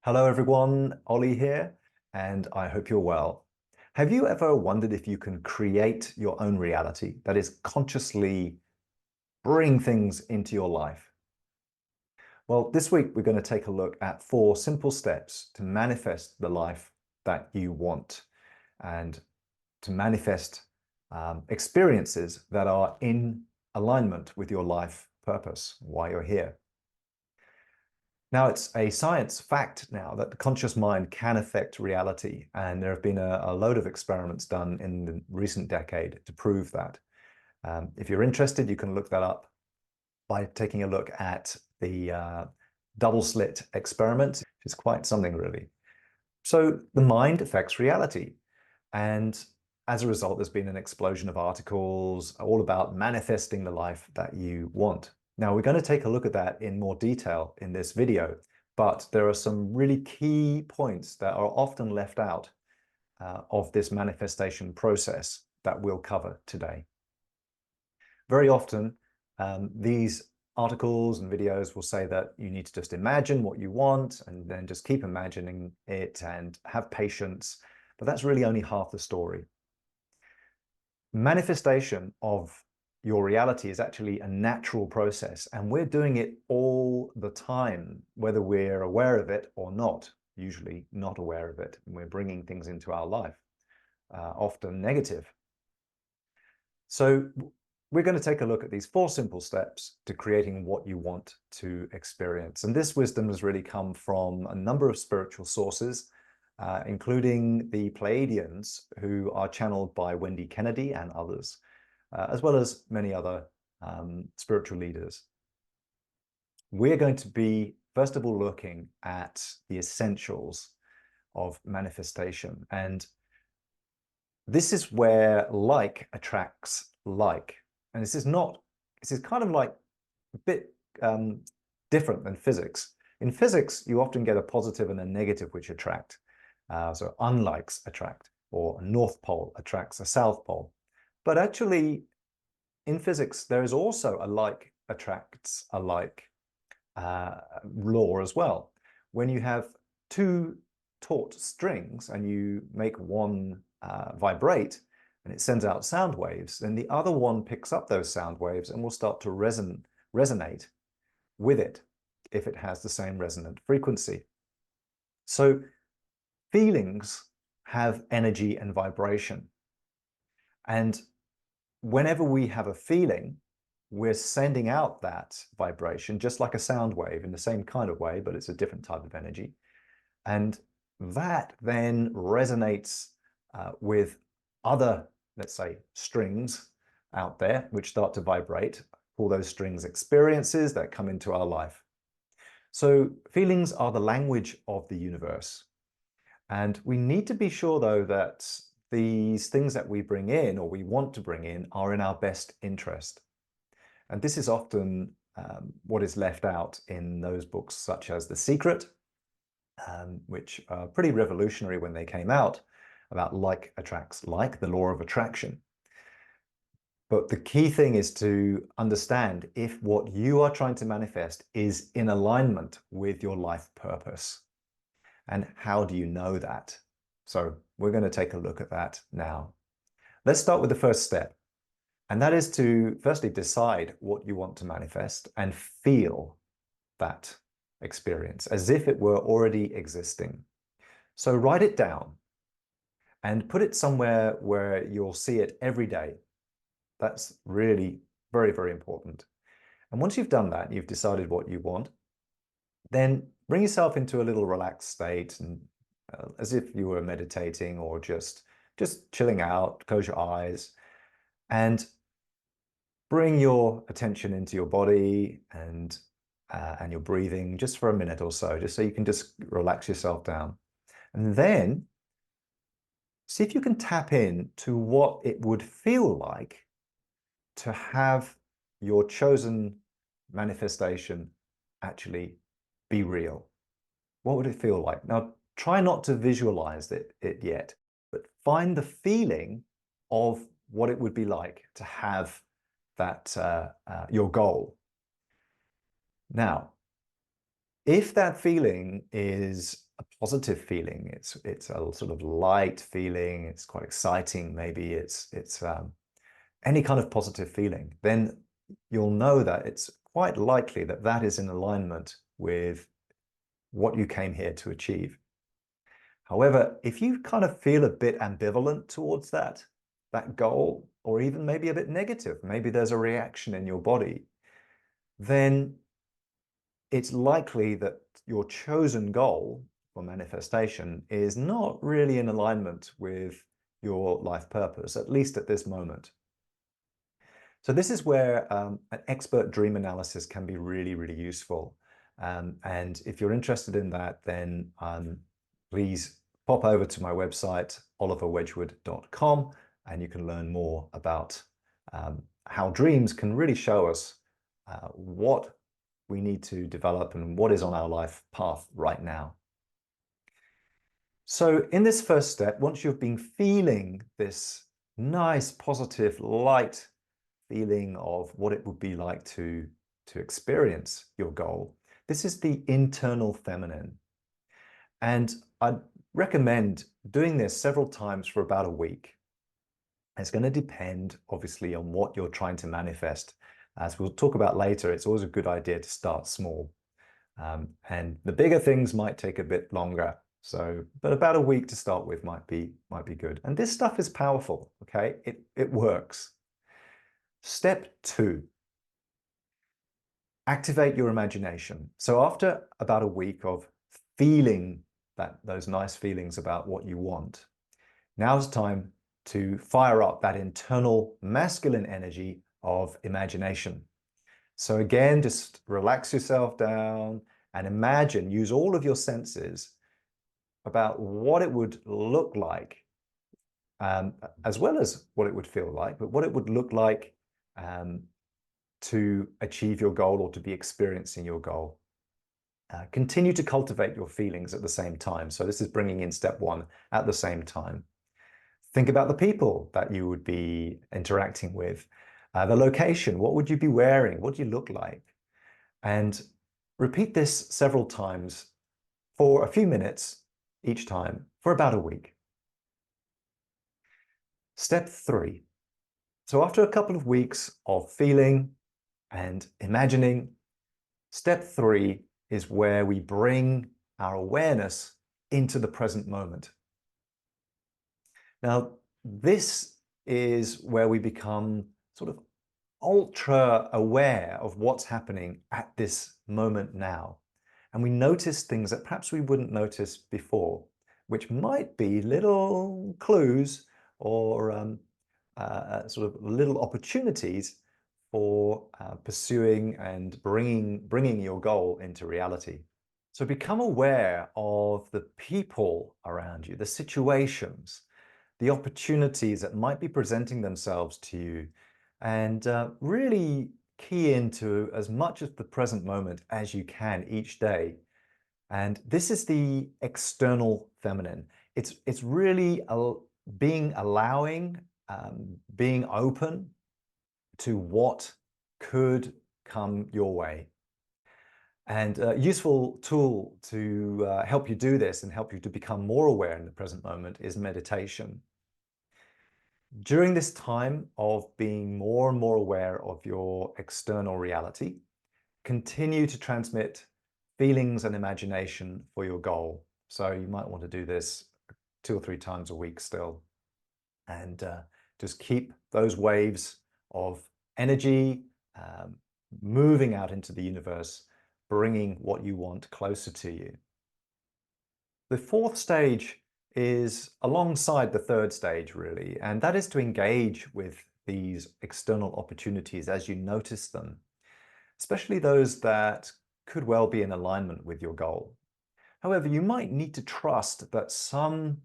Hello everyone, Ollie here, and I hope you're well. Have you ever wondered if you can create your own reality, that is, consciously bring things into your life? Well, this week we're going to take a look at 4 simple steps to manifest the life that you want and to manifest experiences that are in alignment with your life purpose, why you're here. Now, it's a science fact now that the conscious mind can affect reality, and there have been a load of experiments done in the recent decade to prove that. If you're interested, you can look that up by taking a look at the double slit experiment, which is quite something, really. So the mind affects reality, and as a result, there's been an explosion of articles all about manifesting the life that you want. Now, we're going to take a look at that in more detail in this video, but there are some really key points that are often left out of this manifestation process that we'll cover today. Very often, these articles and videos will say that you need to just imagine what you want and then just keep imagining it and have patience, but that's really only half the story. Manifestation of your reality is actually a natural process, and we're doing it all the time, whether we're aware of it or not, usually not aware of it. And we're bringing things into our life, often negative. So we're going to take a look at these 4 simple steps to creating what you want to experience. And this wisdom has really come from a number of spiritual sources, including the Pleiadians, who are channeled by Wendy Kennedy and others, as well as many other spiritual leaders. We're going to be, first of all, looking at the essentials of manifestation. And this is where like attracts like. And this is kind of like a bit different than physics. In physics, you often get a positive and a negative which attract. So unlikes attract, or a north pole attracts a south pole. But actually, in physics, there is also a like attracts a like law as well. When you have 2 taut strings and you make one vibrate and it sends out sound waves, then the other one picks up those sound waves and will start to resonate with it if it has the same resonant frequency. So feelings have energy and vibration. And whenever we have a feeling, we're sending out that vibration just like a sound wave in the same kind of way, but it's a different type of energy. And that then resonates with other, let's say, strings out there, which start to vibrate. All those strings experiences that come into our life. So feelings are the language of the universe. And we need to be sure, though, that these things that we bring in or we want to bring in are in our best interest. And this is often what is left out in those books such as The Secret, which are pretty revolutionary when they came out, about like attracts like, the law of attraction. But the key thing is to understand if what you are trying to manifest is in alignment with your life purpose. And how do you know that? So we're going to take a look at that now. Let's start with the first step. And that is to firstly decide what you want to manifest and feel that experience as if it were already existing. So write it down and put it somewhere where you'll see it every day. That's really very, very important. And once you've done that, you've decided what you want, then bring yourself into a little relaxed state, and as if you were meditating or just chilling out. Close your eyes and bring your attention into your body and your breathing just for a minute or so, just so you can just relax yourself down. And then see if you can tap in to what it would feel like to have your chosen manifestation actually be real. What would it feel like? Now, try not to visualize it yet, but find the feeling of what it would be like to have that your goal. Now, If that feeling is a positive feeling, it's a sort of light feeling, it's quite exciting, maybe it's any kind of positive feeling, then you'll know that it's quite likely that that is in alignment with what you came here to achieve. However, if you kind of feel a bit ambivalent towards that goal, or even maybe a bit negative, maybe there's a reaction in your body, then it's likely that your chosen goal for manifestation is not really in alignment with your life purpose, at least at this moment. So this is where an expert dream analysis can be really, really useful. And if you're interested in that, then please pop over to my website, oliverwedgwood.com, and you can learn more about how dreams can really show us what we need to develop and what is on our life path right now. So in this first step, once you've been feeling this nice, positive, light feeling of what it would be like to experience your goal, this is the internal feminine. And I'd recommend doing this several times for about a week. It's going to depend, obviously, on what you're trying to manifest. As we'll talk about later, it's always a good idea to start small. And the bigger things might take a bit longer. So, but about a week to start with might be good. And this stuff is powerful, okay? It works. Step 2, activate your imagination. So after about a week of feeling those nice feelings about what you want, now's time to fire up that internal masculine energy of imagination. So again, just relax yourself down and imagine, use all of your senses about what it would look like, as well as what it would feel like, but what it would look like to achieve your goal or to be experiencing your goal. Continue to cultivate your feelings at the same time. So this is bringing in step 1 at the same time. Think about the people that you would be interacting with, the location, what would you be wearing, what do you look like? And repeat this several times for a few minutes each time for about a week. Step 3. So after a couple of weeks of feeling and imagining, step 3 is where we bring our awareness into the present moment. Now, this is where we become sort of ultra aware of what's happening at this moment now. And we notice things that perhaps we wouldn't notice before, which might be little clues or sort of little opportunities for pursuing and bringing your goal into reality. So become aware of the people around you, the situations, the opportunities that might be presenting themselves to you, and really key into as much of the present moment as you can each day. And this is the external feminine. It's really being allowing, being open to what could come your way. And a useful tool to help you do this and help you to become more aware in the present moment is meditation. During this time of being more and more aware of your external reality, continue to transmit feelings and imagination for your goal. So you might want to do this 2 or 3 times a week still. And just keep those waves of energy moving out into the universe, bringing what you want closer to you. The 4th stage is alongside the 3rd stage, really, and that is to engage with these external opportunities as you notice them, especially those that could well be in alignment with your goal. However, you might need to trust that some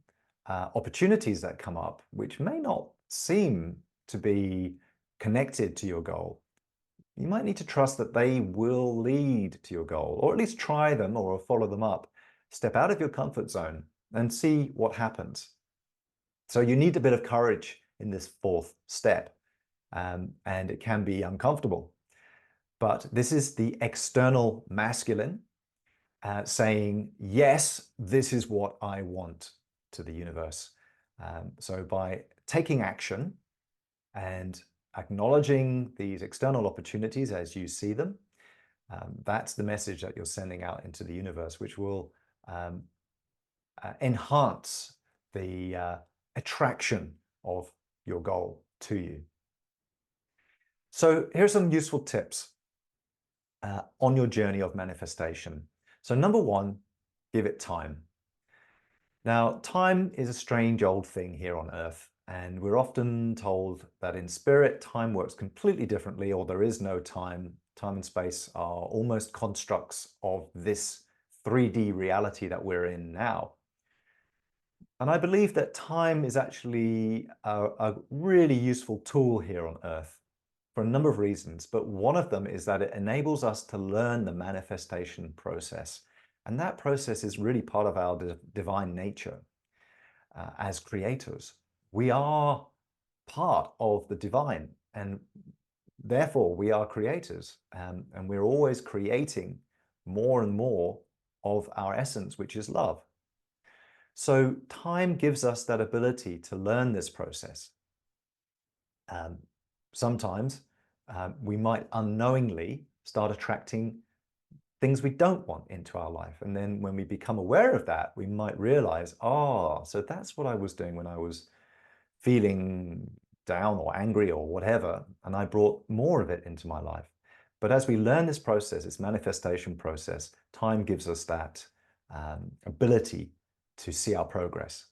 opportunities that come up, which may not seem to be connected to your goal, you might need to trust that they will lead to your goal, or at least try them or follow them up. Step out of your comfort zone and see what happens. So you need a bit of courage in this 4th step, and it can be uncomfortable. But this is the external masculine, saying, yes, this is what I want to the universe. So by taking action and acknowledging these external opportunities as you see them, that's the message that you're sending out into the universe, which will enhance the attraction of your goal to you. So here's some useful tips on your journey of manifestation. So number one, give it time. Now, time is a strange old thing here on Earth, and we're often told that in spirit, time works completely differently, or there is no time. Time and space are almost constructs of this 3D reality that we're in now. And I believe that time is actually a really useful tool here on Earth for a number of reasons, but one of them is that it enables us to learn the manifestation process. And that process is really part of our divine nature as creators. We are part of the divine, and therefore we are creators, and we're always creating more and more of our essence, which is love. So time gives us that ability to learn this process. Sometimes we might unknowingly start attracting things we don't want into our life. And then when we become aware of that, we might realize, oh, so that's what I was doing when I was feeling down or angry or whatever, and I brought more of it into my life. But as we learn this process, this manifestation process, time gives us that ability to see our progress.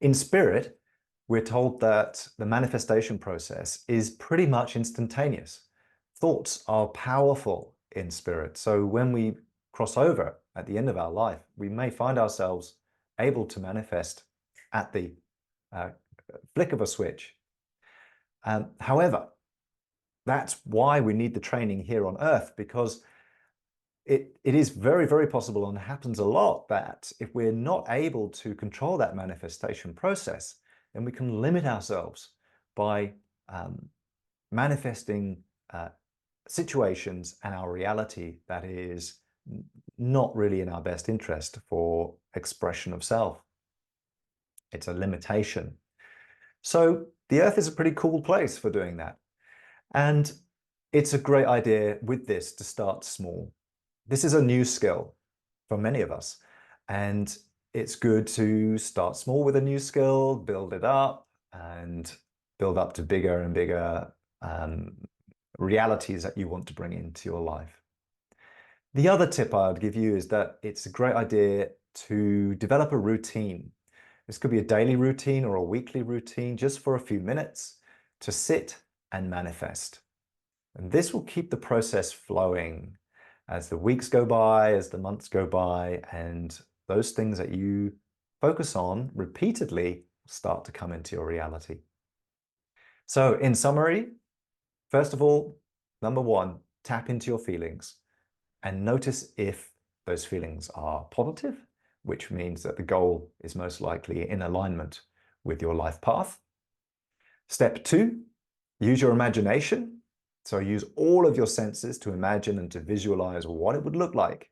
In spirit, we're told that the manifestation process is pretty much instantaneous. Thoughts are powerful in spirit. So when we cross over at the end of our life, we may find ourselves able to manifest at the flick of a switch. However, that's why we need the training here on Earth, because it is very, very possible, and happens a lot, that if we're not able to control that manifestation process, then we can limit ourselves by manifesting situations and our reality that is not really in our best interest for expression of self. It's a limitation. So the Earth is a pretty cool place for doing that. And it's a great idea with this to start small. This is a new skill for many of us, and it's good to start small with a new skill, build it up, and build up to bigger and bigger realities that you want to bring into your life. The other tip I would give you is that it's a great idea to develop a routine. This could be a daily routine or a weekly routine, just for a few minutes, to sit and manifest. And this will keep the process flowing as the weeks go by, as the months go by, and those things that you focus on repeatedly start to come into your reality. So in summary, first of all, number one, tap into your feelings and notice if those feelings are positive, which means that the goal is most likely in alignment with your life path. Step two, use your imagination. So use all of your senses to imagine and to visualize what it would look like,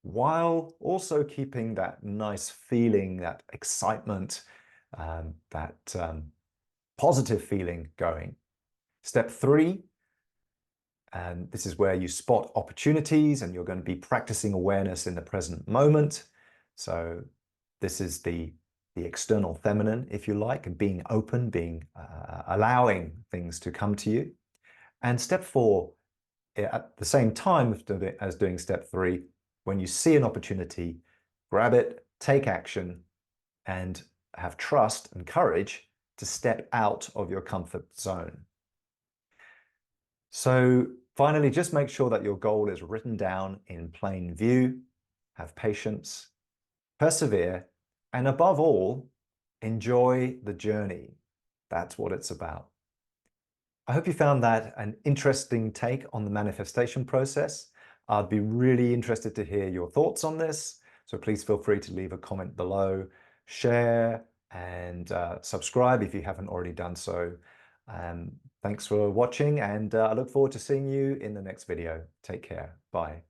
while also keeping that nice feeling, that excitement, that positive feeling going. Step three, and this is where you spot opportunities, and you're going to be practicing awareness in the present moment. So this is the external feminine, if you like, and being open, allowing things to come to you. And step four, at the same time as doing step three, when you see an opportunity, grab it, take action, and have trust and courage to step out of your comfort zone. So finally, just make sure that your goal is written down in plain view, have patience, persevere, and above all, enjoy the journey. That's what it's about. I hope you found that an interesting take on the manifestation process. I'd be really interested to hear your thoughts on this. So please feel free to leave a comment below, share, and subscribe if you haven't already done so. Thanks for watching, and I look forward to seeing you in the next video. Take care. Bye.